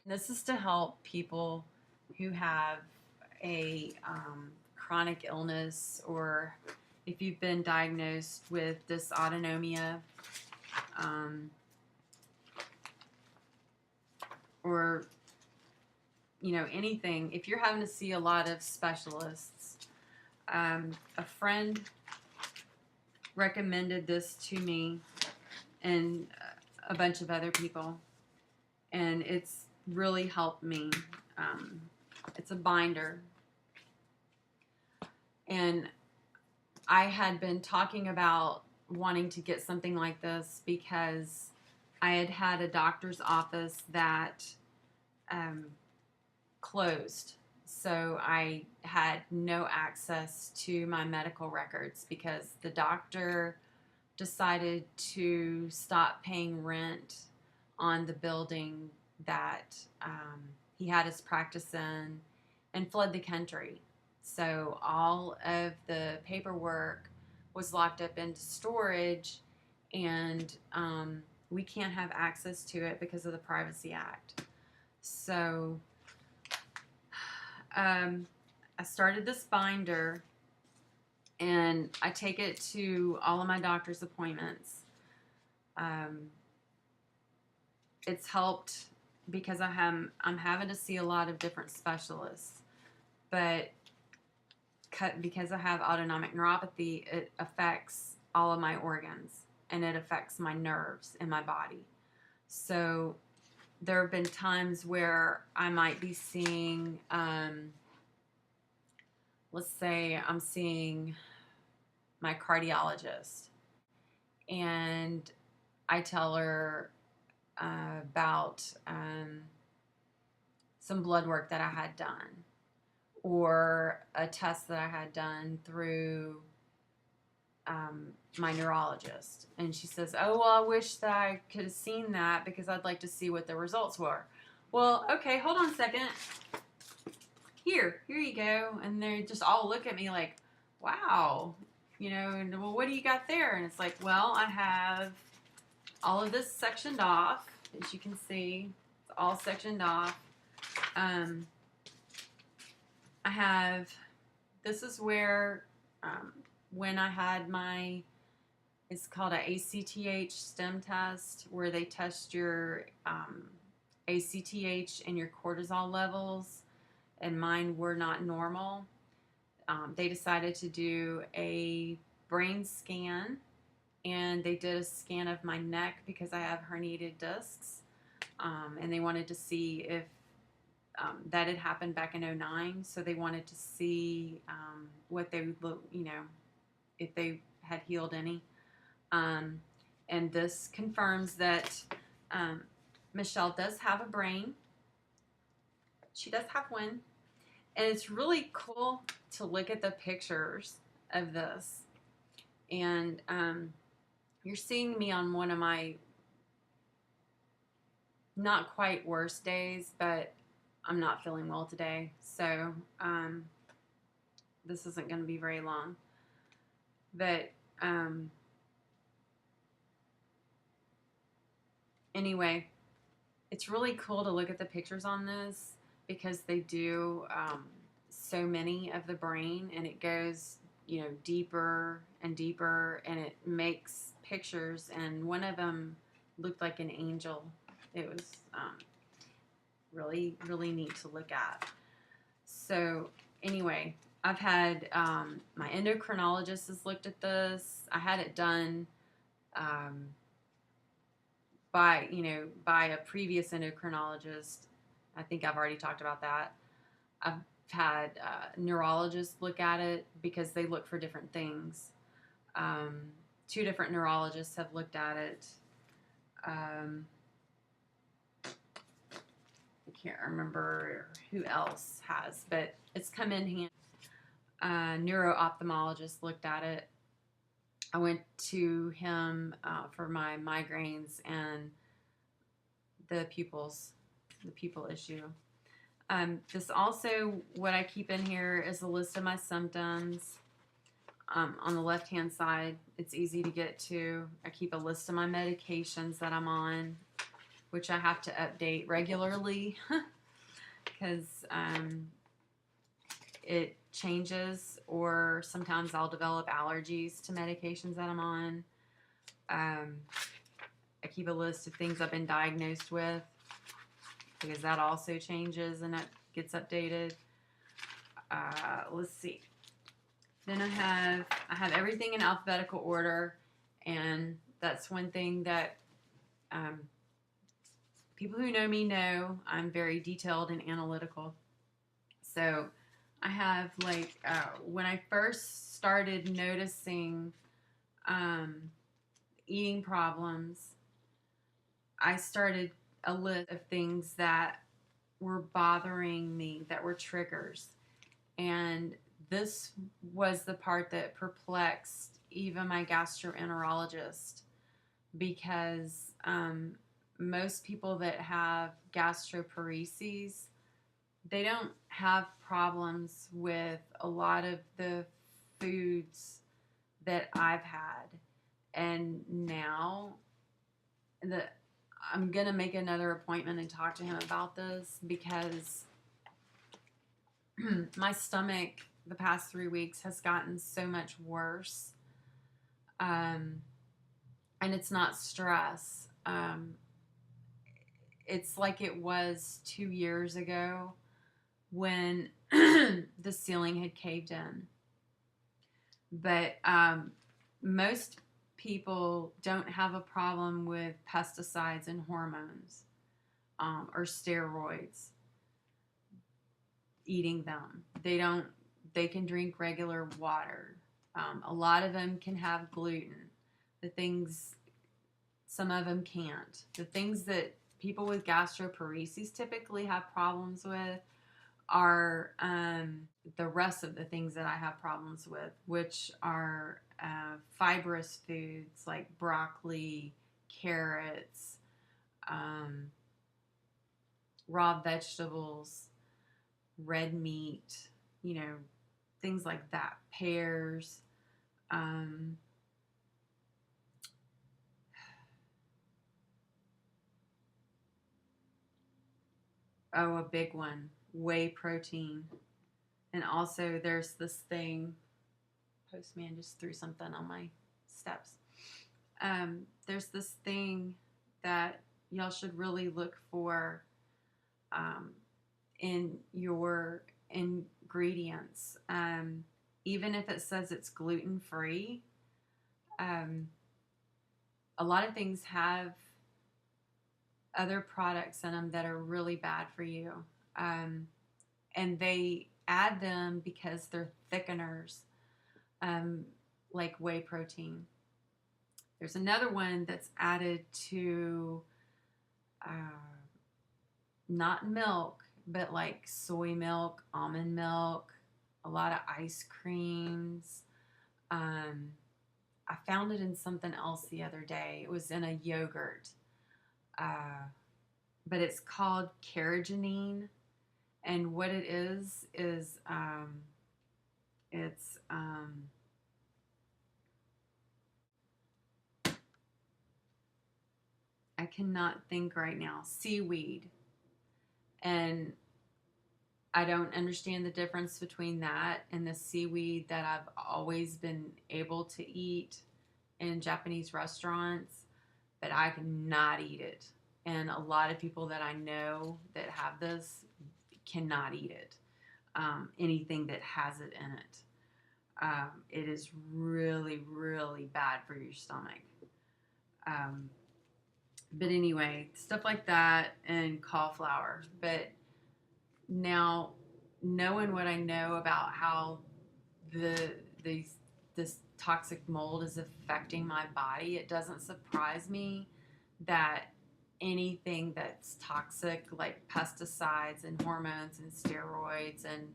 This is to help people who have a chronic illness, or if you've been diagnosed with dysautonomia, um, or anything. If you're having to see a lot of specialists, a friend recommended this to me and a bunch of other people, and it's really helped me. It's a binder, and I had been talking about wanting to get something like this because I had had a doctor's office that um, closed. So I had no access to my medical records because the doctor decided to stop paying rent on the building that he had his practice in and fled the country. So all of the paperwork was locked up into storage, and we can't have access to it because of the Privacy Act. So I started this binder, and I take it to all of my doctor's appointments. Um, it's helped because I'm having to see a lot of different specialists, but because I have autonomic neuropathy, it affects all of my organs and it affects my nerves in my body. So there have been times where I might be seeing, let's say I'm seeing my cardiologist, and I tell her about some blood work that I had done, or a test that I had done through my neurologist. And she says, "Oh, well, I wish that I could have seen that because I'd like to see what the results were." Well, okay, hold on a second. Here you go. And they just all look at me like, "Wow, and well, what do you got there?" And it's like, well, I have all of this sectioned off, as you can see. It's all sectioned off. Um, I have, this is where, when I had it's called a ACTH stem test, where they test your ACTH and your cortisol levels, and mine were not normal. They decided to do a brain scan, and they did a scan of my neck because I have herniated discs, and they wanted to see if that had happened back in '09. So they wanted to see what they would look, if they had healed any. Um, and this confirms that Michelle does have a brain. She does have one. And it's really cool to look at the pictures of this. And you're seeing me on one of my not quite worst days, but I'm not feeling well today. So this isn't going to be very long. But anyway, it's really cool to look at the pictures on this because they do so many of the brain, and it goes deeper and deeper, and it makes pictures, and one of them looked like an angel. It was really, really neat to look at. So anyway, I've had my endocrinologist has looked at this. I had it done um, by a previous endocrinologist. I think I've already talked about that. I've had neurologists look at it because they look for different things. Two different neurologists have looked at it. I can't remember who else has, but it's come in handy. Neuro-ophthalmologist looked at it. I went to him for my migraines and the pupil issue. This also, what I keep in here is a list of my symptoms. On the left-hand side, it's easy to get to. I keep a list of my medications that I'm on. which I have to update regularly because it changes, or sometimes I'll develop allergies to medications that I'm on. I keep a list of things I've been diagnosed with because that also changes and that gets updated. Let's see. Then I have everything in alphabetical order, and that's one thing that people who know me know I'm very detailed and analytical. So I have when I first started noticing eating problems, I started a list of things that were bothering me, that were triggers. And this was the part that perplexed even my gastroenterologist, because most people that have gastroparesis, they don't have problems with a lot of the foods that I've had. And now I'm going to make another appointment and talk to him about this, because my stomach the past 3 weeks has gotten so much worse. And it's not stress. It's like it was 2 years ago when the ceiling had caved in. But most people don't have a problem with pesticides and hormones or steroids, eating them. They can drink regular water. A lot of them can have gluten. Some of them can't. The things that people with gastroparesis typically have problems with are the rest of the things that I have problems with, which are fibrous foods like broccoli, carrots, raw vegetables, red meat, things like that, pears. A big one, whey protein. And also there's this thing, postman just threw something on my steps. There's this thing that y'all should really look for in your ingredients. Even if it says it's gluten-free, a lot of things have other products in them that are really bad for you. And they add them because they're thickeners, like whey protein. There's another one that's added to not milk, but like soy milk, almond milk, a lot of ice creams. I found it in something else the other day. It was in a yogurt. But it's called carrageenan. And what it is it's I cannot think right now. Seaweed. And I don't understand the difference between that and the seaweed that I've always been able to eat in Japanese restaurants, but I cannot eat it. And a lot of people that I know that have this cannot eat it. Anything that has it in it. It is really, really bad for your stomach. But anyway, stuff like that and cauliflower. But now, knowing what I know about how this toxic mold is affecting my body, it doesn't surprise me that anything that's toxic, like pesticides and hormones and steroids and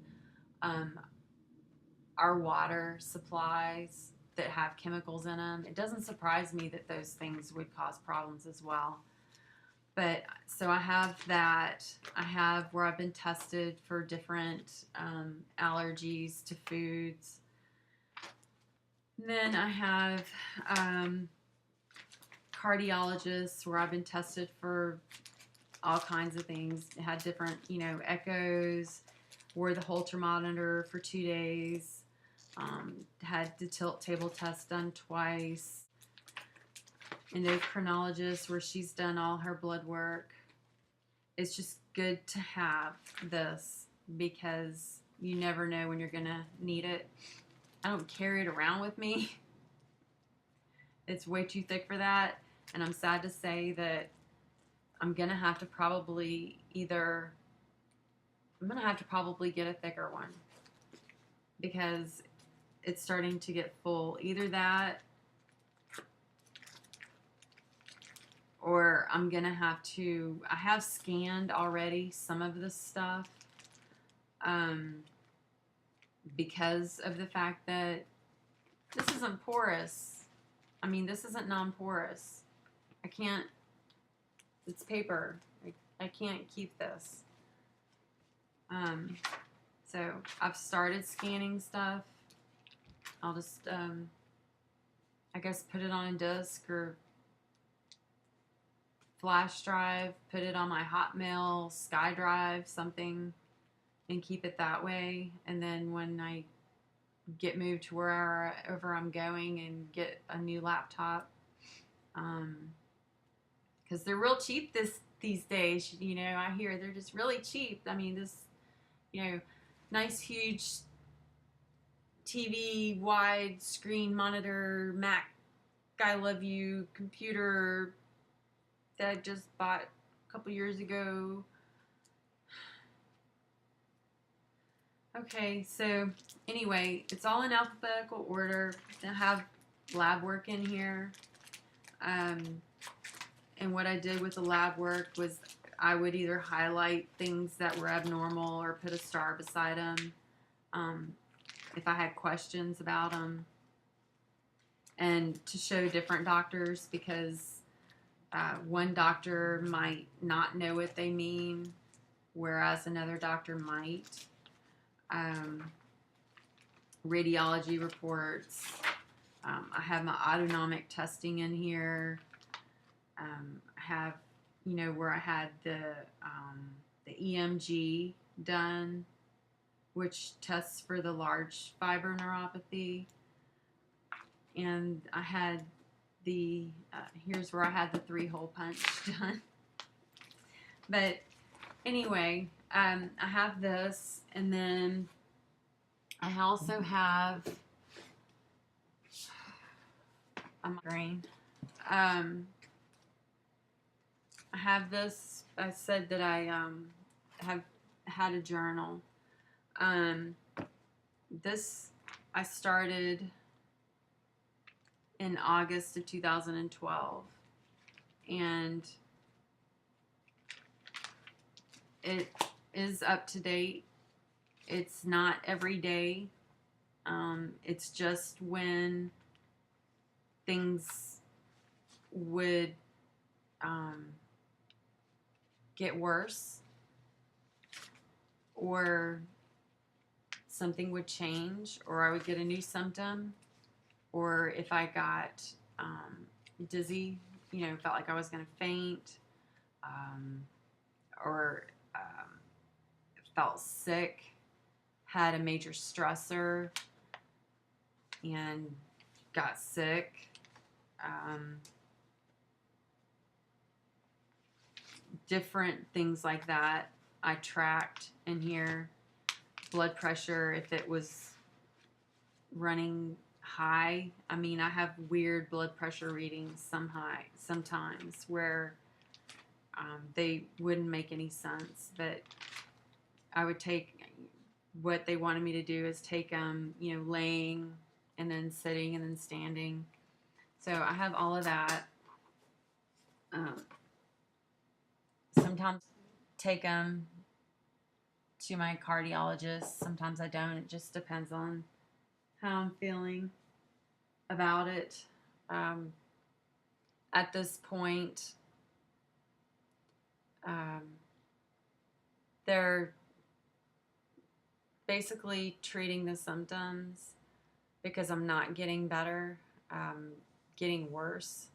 our water supplies that have chemicals in them, it doesn't surprise me that those things would cause problems as well. But so I have that. I have where I've been tested for different allergies to foods. And then I have cardiologists where I've been tested for all kinds of things. Had different, echoes, wore the Holter monitor for 2 days, had the tilt table test done twice, endocrinologist where she's done all her blood work. It's just good to have this because you never know when you're gonna need it. I don't carry it around with me. It's way too thick for that, and I'm sad to say that I'm gonna have to probably get a thicker one because it's starting to get full. Either that, or I'm gonna have to. I have scanned already some of this stuff, because of the fact that this isn't porous. I mean, this isn't non-porous. I can't. It's paper. I can't keep this. So I've started scanning stuff. I'll just, I guess, put it on a disk or flash drive, put it on my Hotmail, SkyDrive, something, and keep it that way. And then when I get moved to wherever I'm going and get a new laptop, because they're real cheap these days. I hear they're just really cheap. I mean, this, nice huge TV wide screen monitor Mac I love you computer that I just bought a couple years ago. Okay, so anyway, it's all in alphabetical order. I have lab work in here. And what I did with the lab work was I would either highlight things that were abnormal or put a star beside them if I had questions about them. And to show different doctors because one doctor might not know what they mean, whereas another doctor might. Radiology reports. I have my autonomic testing in here. I have, where I had the EMG done, which tests for the large fiber neuropathy. And I had here's where I had the 3-hole punch done. But anyway, I have this, and then I also have a migraine. I have this. I said that I have had a journal. This I started in August of 2012, and it is up to date. It's not every day. It's just when things would get worse or something would change or I would get a new symptom or if I got dizzy, felt like I was going to faint or felt sick, had a major stressor and got sick. Different things like that I tracked in here. Blood pressure, if it was running high. I mean, I have weird blood pressure readings sometimes where they wouldn't make any sense, but I would take what they wanted me to do is take them, laying and then sitting and then standing. So I have all of that. Sometimes take them to my cardiologist. Sometimes I don't. It just depends on how I'm feeling about it. At this point, they're basically treating the symptoms because I'm not getting better, getting worse.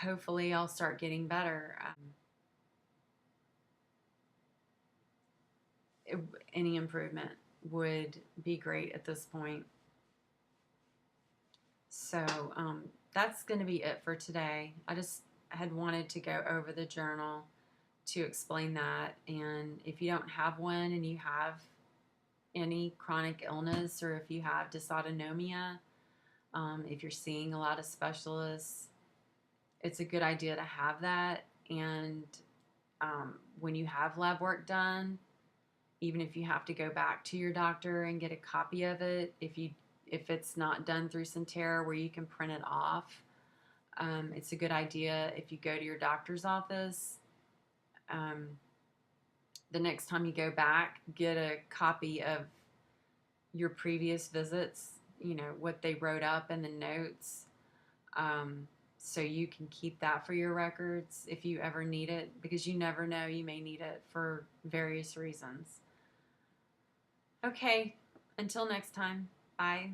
hopefully I'll start getting better. Any improvement would be great at this point. So that's going to be it for today. I just had wanted to go over the journal to explain that. And if you don't have one and you have any chronic illness, or if you have dysautonomia, if you're seeing a lot of specialists, it's a good idea to have that. And when you have lab work done, even if you have to go back to your doctor and get a copy of it, if it's not done through Sentara where you can print it off, it's a good idea if you go to your doctor's office. The next time you go back, get a copy of your previous visits, what they wrote up in the notes, so you can keep that for your records if you ever need it, because you never know, you may need it for various reasons. Okay, until next time, bye.